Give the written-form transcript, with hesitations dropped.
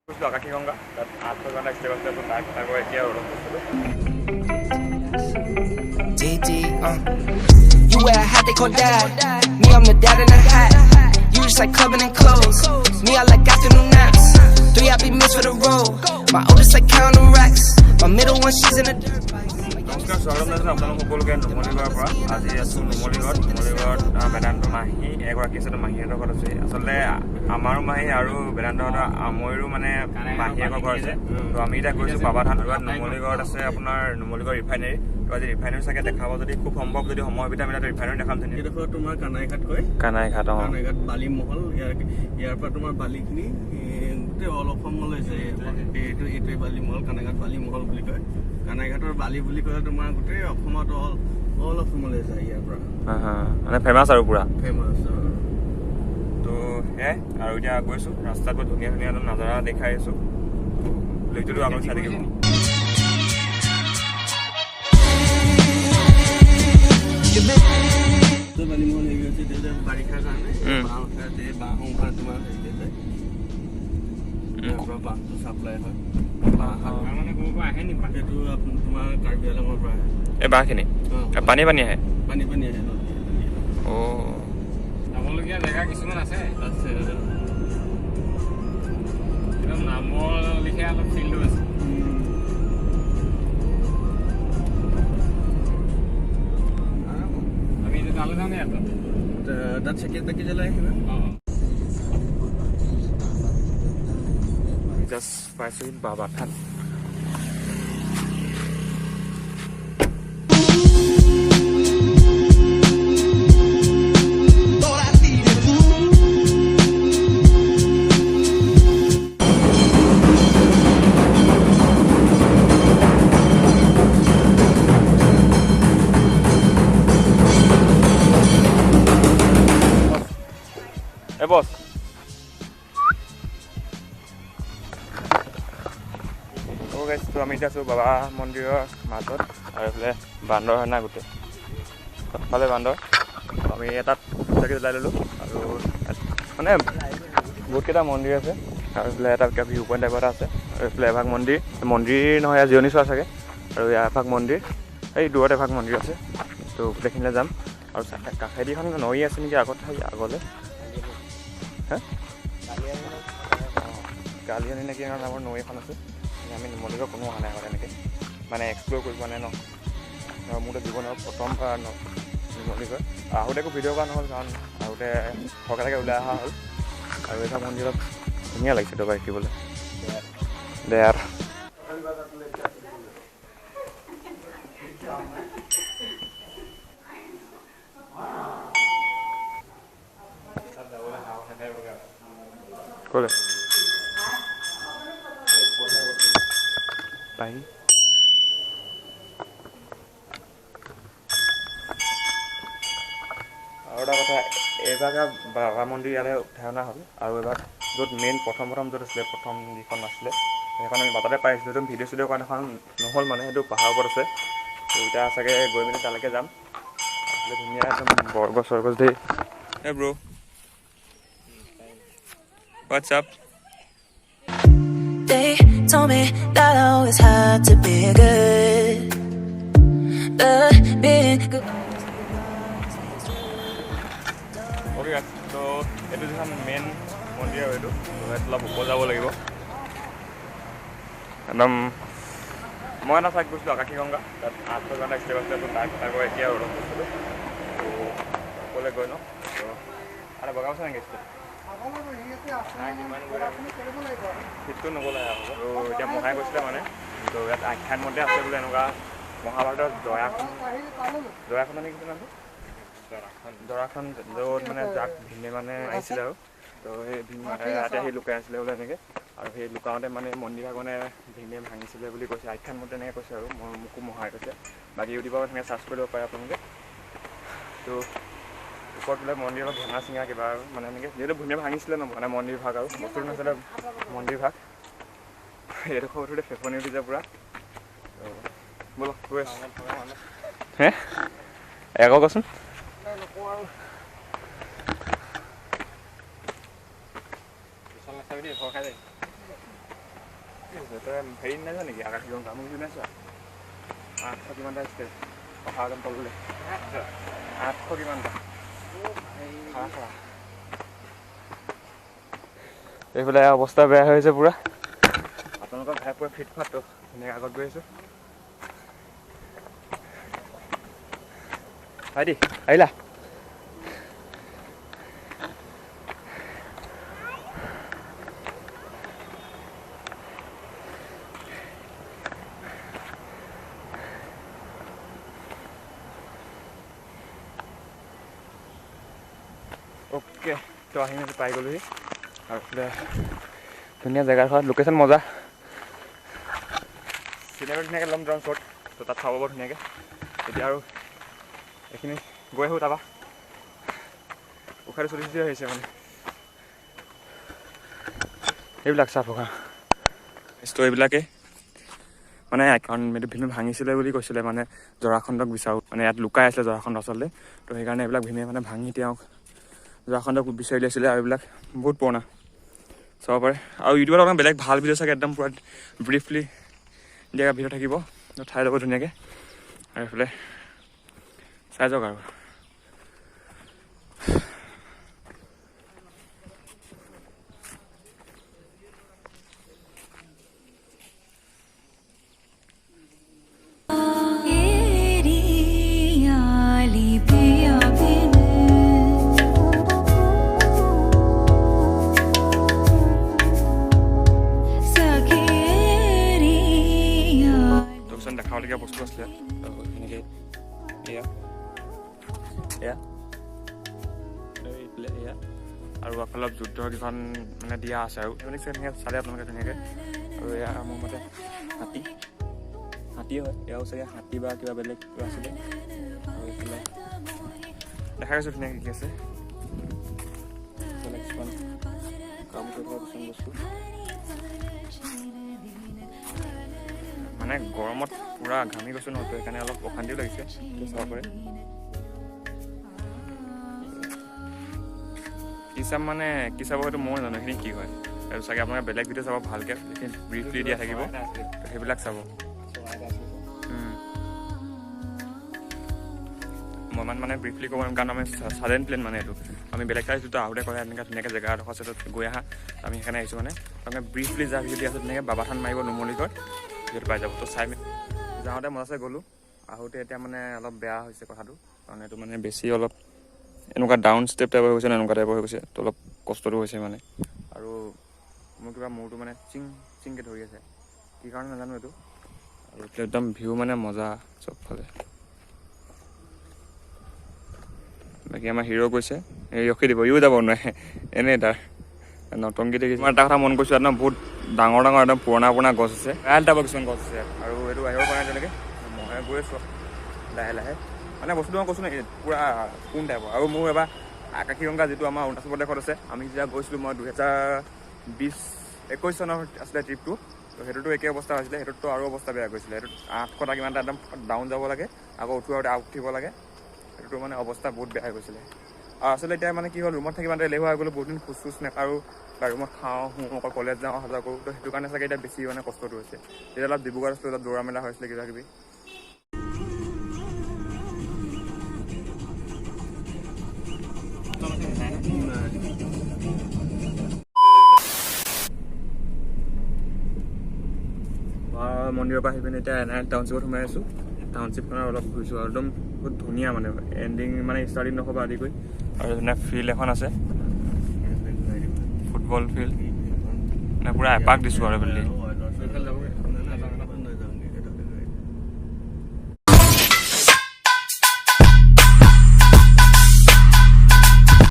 Ganga, that after the next level, I go here. You wear a hat, they call dad. Me, I'm the dad in a hat. You just like clubbing in clothes. Me, I like afternoon naps. 3, I be missed for the road. My oldest like counting racks. My middle one, she's in a dirt bike. নমস্কাৰ স্বাগতম জনাইছোঁ আপোনালোক সকলোকে নুমলীগড়ৰ পৰা আজি আছোঁ নুমলীগড়ত বেদান্ত মাহী এগৰাকী আছে মাহীহঁতৰ ঘৰত আছে আচলতে আমাৰো মাহী আৰু বেদান্তহঁতৰ আমৈৰো মানে মাহীয়েকৰ ঘৰ আছে তো আমি এতিয়া গৈছোঁ বাবাধান নুমলীগড়ত আছে আপোনাৰ নুমলীগড় ৰিফাইনেৰী তো আজি ৰিফাইনেৰী চাগে দেখাব যদি খুব সম্ভৱ যদি সময় সুবিধা মিলে ৰিফাইনেৰী দেখাম ধুনীয়া এইডোখৰ তোমাৰ কানাইঘাট কয় কানাইঘাট বালি মহল ইয়াৰ পৰা তোমাৰ বালিখিনি গোটেই অল অসমলৈ যায় এইটোৱে বালি মহল কানাইঘাট বালি মহল বুলি কয় কানাইঘাটৰ বালি বুলি ক'লে তোমাৰ গোটেই অসমত অল অসমলৈ যায় ইয়াৰ পৰা মানে ফেমাছ আৰু পুৰা ফেমাছ তো সেয়াই আৰু এতিয়া গৈছোঁ ৰাস্তাত বৰ ধুনীয়া ধুনীয়া নাজাৰা দেখাই আছোঁ লুইটোতো আপোনালোক চাই থাকিব বালি মহল হেৰি হৈছে তেতিয়া বাৰিষাৰ কাৰণে বাঁহৰ তোমাৰ হেৰি যায় ইয়াৰ পৰা বাঁহটো চাপ্লাই হয় মানে ক'ৰ পৰা আহে নি সেইটো তোমাৰ কাৰ্বি আংলঙৰ পৰা আহে এই বাঁহখিনি পানী পানী আহে পানী আহে অঁ যাবলগীয়া জেগা কিছুমান আছে একদম নামৰ লিখীয়া অলপ ফিল্ডো আছে আমি এতিয়া তালৈ যাওঁ নে ইয়াত তাত চাকি জ্বলাই আহিবা জাষ্ট পাইছোঁ বাবাধান Hey boss. তো আমি এতিয়া আছোঁ বাবা মন্দিৰৰ মাজত আৰু এইফালে বান্দৰ হয় না গোটেই চবফালে বান্দৰ আমি এটাত চাকি জ্বলাই ল'লোঁ আৰু মানে বহুতকেইটা মন্দিৰ আছে আৰু এইফালে এটা ভিউ পইণ্ট টাইপৰ এটা আছে আৰু এইফালে এভাগ মন্দিৰ নহয় জিৰণি চোৱা চাগে আৰু এভাগ মন্দিৰ এই দূৰত এভাগ মন্দিৰ আছে তো গোটেইখিনিলৈ যাম আৰু কাষেদি এখন নৈ আছে নেকি আগলৈ হা কালিয়ানী নেকি নামৰ নৈ এখন আছে আমি নুমলীগড় কোনো অহা নাই আগতে এনেকৈ মানে এক্সপ্ল'ৰ কৰিব নাই ন মোৰতো জীৱনৰ প্ৰথমবাৰ নুমলীগড় আহোঁতে একো ভিডিঅ' কৰা নহ'ল কাৰণ আহোঁতে থকালৈকে ওলাই অহা হ'ল আৰু এটা মন্দিৰত ধুনীয়া লাগিছে তো দেখিবলৈ দেয়াৰ ক'লে পাহি আৰু এটা কথা এইভাগ বাবা মন্দিৰ ইয়ালৈ উঠাই অনা হ'ল আৰু এইভাগ য'ত মেইন প্ৰথম য'ত আছিলে প্ৰথম যিখন আছিলে সেইখন আমি বাটতে পাই আছিলোঁ একদম ভিডিঅ' চিডিঅ' কাৰণে এখন নহ'ল মানে সেইটো পাহাৰৰ ওপৰত আছে তো এতিয়া চাগে গৈ মেলি তালৈকে যাম ধুনীয়া একদম বৰগছ চৰগছ দেই হে bro' what's up They told me that I always had to be good, but being good. Okay, so এইটো যিখন মেইন মন্দিৰ আৰু এইটো অলপ ওপৰ যাব লাগিব একদম মই এটা ঠাইত গৈছিলোঁ আকাশী গংগা তাত 8 ঘণ্টা ষ্টেপ আছে তো তাৰ গৈ এতিয়া অলপ গৈছিলোঁ তো ওপৰলৈ গৈ ন আৰু বগাব আছে নেকি সেইটো নগ'লে আৰু এতিয়া মহাই গৈছিলে মানে তো ইয়াত আখ্যান মতে আছে বোলে এনেকুৱা মহাভাৰতৰ জয়াখন নেকি কিছু নামটো জৰাখন য'ত মানে যাক ভিনে মানে আহিছিলে আৰু তো সেই ইয়াতে সেই লুকাই আছিলে বোলে এনেকৈ আৰু সেই লুকাওঁতে মানে মন্দিৰভাগ মানে ভিনে ভাঙিছিলে বুলি কৈছে আখ্যান মতে এনেকৈ কৈছে আৰু মোকো মহাই কৈছে বাকী ইউটিউবত এনেকৈ চাৰ্চ কৰিব পাৰে আপোনালোকে তো ওপৰত বোলে মন্দিৰ অলপ ভঙা চিঙা কিবা আৰু মানে এনেকৈ যিহেতু ভূমিয়ে ভাঙিছিলে ন মানে মন্দিৰ ভাগ আৰু বস্তুটো নাছিলে মন্দিৰ ভাগ এইডোখৰ উঠোতে ফেফনি উঠিছে পূৰা ব'লক গৈ আছোঁ হে আকৌ কচোন তই হেৰি নাযাওঁ নেকি আকাশী গংগা মোক শুনাইছ 800 কিমানটা ষ্টেপ পাহাৰজন তললৈ 800 কিমানটা এইফালে অৱস্থা বেয়া হৈ আছে পুৰা আপোনালোকৰ ভাই পুৰা ফিট ফাটটো ধুনীয়াকৈ আগত গৈ আছোঁ ভাইটি আহিলা ओके तो आही मैं पाई गलि और धुनिया जगह लोकेशन मजा सिनेमा धुनिया लम ड्राउन शॉट तो तक खाब बर धुनिया और ये गई आहूँ तापा उखाड़ी चलि चलि मैं ये चाह पका तो ये মানে এখন ভীমে ভাঙিছিলে বুলি কৈছিলে মানে জৰাখণ্ডক বিচাৰো মানে ইয়াত লুকাই আছিলে জৰাখণ্ড আচলতে তো সেইকাৰণে এইবিলাক ভীমে মানে ভাঙি তেওঁক জৰাখণ্ডক বিচাৰি লৈছিলে আৰু এইবিলাক বহুত পুৰণা চাব পাৰে আৰু ইউটিউবত অকণ বেলেগ ভাল ভিডিঅ' চাগে একদম পুৰা ব্ৰিফলি দিয়া ভিডিঅ' থাকিব ঠাই ল'ব ধুনীয়াকৈ আৰু এইফালে চাই যাওক আৰু দেখাবলগীয়া বস্তু আছিলে এনেকৈ এয়া আৰু অলপ যুদ্ধৰ কিছুমান মানে দিয়া আছে আৰু এইবিলাক ধুনীয়া চালে আপোনালোকে ধুনীয়াকৈ আৰু এয়া মোৰ মতে হাতী হয় এয়াও চাগে হাতী বা কিবা বেলেগ কিবা আছিলে আৰু এইফালে দেখা গৈছে ধুনীয়াকৈ কি আছে কিছুমান কাম কৰিব কিছুমান বস্তু মানে গৰমত পুৰা ঘামি গৈছোঁ নহয় তো সেইকাৰণে অলপ অশান্তিও লাগিছে চাব পাৰে কি চাম মানে কি চাব হয়তো মই জানো সেইখিনি কি হয় আৰু চাগে আপোনালোকে বেলেগ ভিডিঅ' চাব ভালকৈ সেইখিনি ব্ৰিফলি দিয়া থাকিব তো সেইবিলাক চাব মই মানে ব্ৰিফলি ক'ব কাৰণ আমি ছাডেন প্লেন মানে এইটো আমি বেলেগ ঠাইত যিটো আহোঁতে কৰে এনেকৈ ধুনীয়াকৈ জেগা এডোখৰ আছে তাত গৈ আহা আমি সেইকাৰণে আহিছোঁ মানে তাৰমানে ব্ৰিফলি যা ভিডিঅ' আছে ধুনীয়াকৈ বাবাথান মাৰিব নুমলীগড় যিহেতু পাই যাব তো চাই যাওঁতে মজাছে গ'লোঁ আহোঁতে এতিয়া মানে অলপ বেয়া হৈছে কথাটো কাৰণ এইটো মানে বেছি অলপ এনেকুৱা ডাউন ষ্টেপ টাইপৰ হৈ গৈছে নে এনেকুৱা টাইপৰ হৈ গৈছে তো অলপ কষ্টটো হৈছে মানে আৰু মোৰ কিবা মূৰটো মানে চিংকৈ ধৰি আছে কি কাৰণে নাজানো এইটো আৰু একদম ভিউ মানে মজা চবফালে বাকী আমাৰ হিৰ' গৈছে এই ৰখি দিব ইও যাব নোৱাৰে এনেই তাৰ নটংগী দেখিছোঁ মই এটা কথা মন কৰিছোঁ একদম বহুত ডাঙৰ একদম পুৰণা গছ আছে এৰাল টাইপৰ কিছুমান গছ আছে আৰু এইটো আহিব পৰা নাই তেনেকৈ মই গৈ আছোঁ লাহে লাহে মানে বস্তুটো মই কৈছোঁ ন পূৰা কোন টাইপৰ আৰু মোৰ এবাৰ আকাশী গংগা যিটো আমাৰ অৰুণাচল প্ৰদেশত আছে আমি যেতিয়া গৈছিলোঁ মই 2021 চনৰ আছিলে ট্ৰিপটো তো সেইটোতো একেই অৱস্থা হৈছিলে সেইটোতো আৰু অৱস্থা বেয়া গৈছিলে সেইটোত 800 কিমানটা একদম ডাউন যাব লাগে আকৌ উঠোতে উঠিব লাগে সেইটোতো মানে অৱস্থা বহুত বেয়া হৈ গৈছিলে আৰু আচলতে এতিয়া মানে কি হ'ল ৰুমত থাকি মানে এলেহুৱা হৈ গ'লো বহুত দিন খোজ নাকাৰোঁ বা ৰুমত খাওঁ অকল কলেজ যাওঁ অহা যোৱা কৰোঁ তো সেইটো কাৰণে চাগে এতিয়া বেছি মানে কষ্টটো হৈছে তেতিয়া অলপ ডিব্ৰুগড় আছিলোঁ অলপ দৌৰা মেলা হৈছিলে কিবা কিবি মন্দিৰৰ পৰা আহি পিনে এতিয়া এনাইট টাউনশ্বিপত সোমাই আছোঁ টাউনশ্বিপখনত অলপ ঘূৰিছোঁ আৰু একদম বহুত ধুনীয়া মানে এণ্ডিং মানে ষ্টাৰ্টিং নক'ব আদি কৰি আৰু ধুনীয়া ফিল্ড এখন আছে ফুটবল ফিল্ড মানে পূৰা এপাক দিছোঁ আৰু